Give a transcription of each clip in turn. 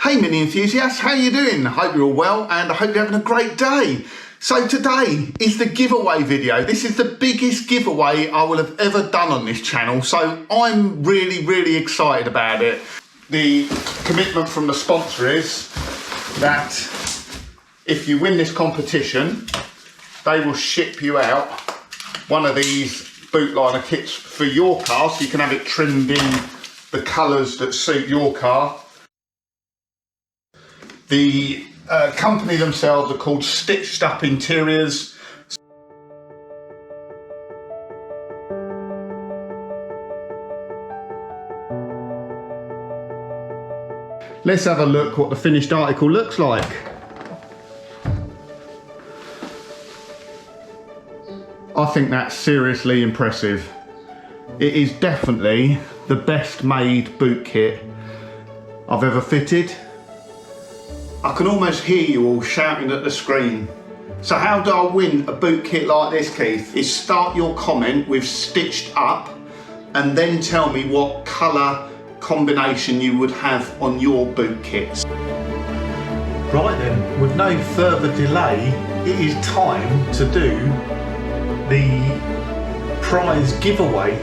Hey mini enthusiasts, how you doing? I hope you're all well and I hope you're having a great day. So today is the giveaway video. This is the biggest giveaway I will have ever done on this channel, so I'm really excited about it. The commitment from the sponsor is that if you win this competition, they will ship you out one of these boot liner kits for your car, so you can have it trimmed in the colours that suit your car. The company themselves are called Stitched Up Interiors. Let's have a look what the finished article looks like. I think that's seriously impressive. It is definitely the best made boot kit I've ever fitted. I can almost hear you all shouting at the screen. So how do I win a boot kit like this, Keith? Is start your comment with stitched up and then tell me what colour combination you would have on your boot kits. Right then, with no further delay, it is time to do the prize giveaway.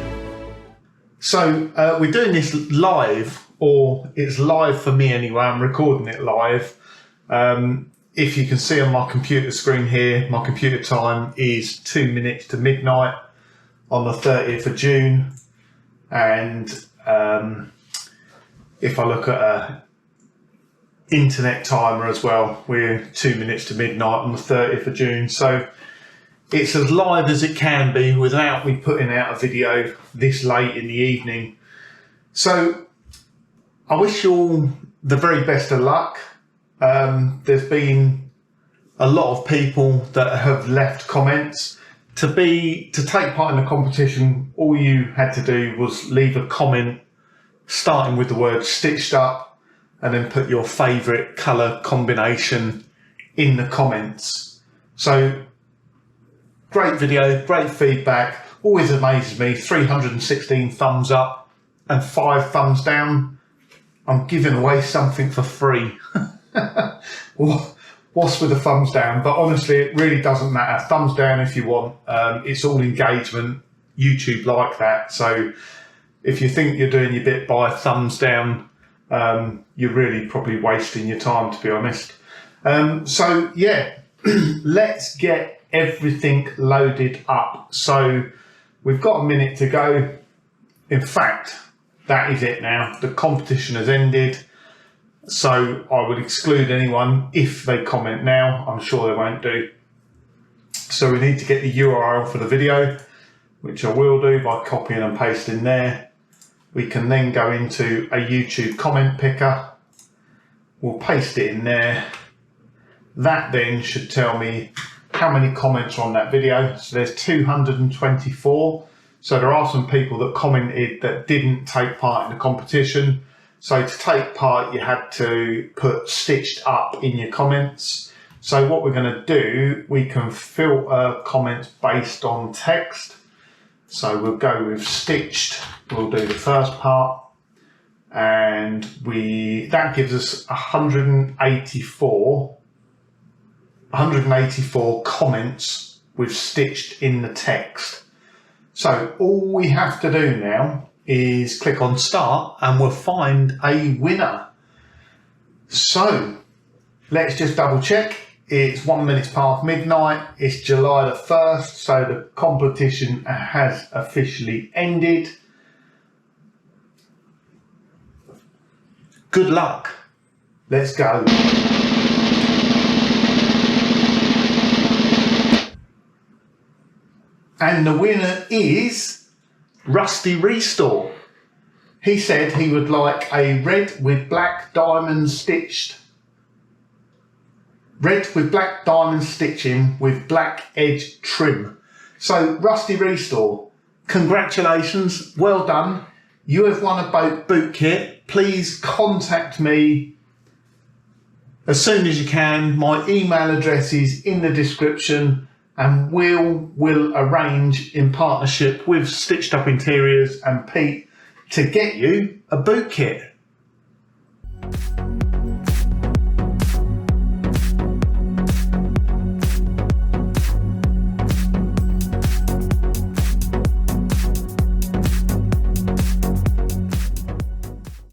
So we're doing this live, or it's live for me anyway, I'm recording it live. If you can see on my computer screen here, my computer time is 2 minutes to midnight on the 30th of June. And if I look at a internet timer as well, we're 2 minutes to midnight on the 30th of June. So it's as live as it can be without me putting out a video this late in the evening. So I wish you all the very best of luck. There's been a lot of people that have left comments. To take part in the competition, all you had to do was leave a comment starting with the word stitched up and then put your favourite colour combination in the comments. So great video, great feedback, always amazes me. 316 thumbs up and 5 thumbs down. I'm giving away something for free. What's with the thumbs down? But honestly, it really doesn't matter. Thumbs down if you want. It's all engagement. YouTube like that. So if you think you're doing your bit by thumbs down, you're really probably wasting your time, to be honest. So yeah, let's get everything loaded up. So we've got a minute to go. In fact, that is it now. The competition has ended. So I would exclude anyone if they comment now. I'm sure they won't do. So we need to get the URL for the video, which I will do by copying and pasting there. We can then go into a YouTube comment picker. We'll paste it in there. That then should tell me how many comments are on that video. So there's 224. So there are some people that commented that didn't take part in the competition. So to take part, you had to put stitched up in your comments. So what we're going to do, we can filter comments based on text. So we'll go with stitched. We'll do the first part. And that gives us 184 comments with stitched in the text. So all we have to do now is click on start and we'll find a winner. So let's just double check. It's 1 minute past midnight. It's July the 1st. So the competition has officially ended. Good luck. Let's go. And the winner is Rusty Restore. He said he would like a red with black diamond stitched. Red with black diamond stitching with black edge trim. So Rusty Restore, congratulations, well done. You have won a boot kit. Please contact me as soon as you can. My email address is in the description. And we'll arrange in partnership with Stitched Up Interiors and Pete to get you a boot kit.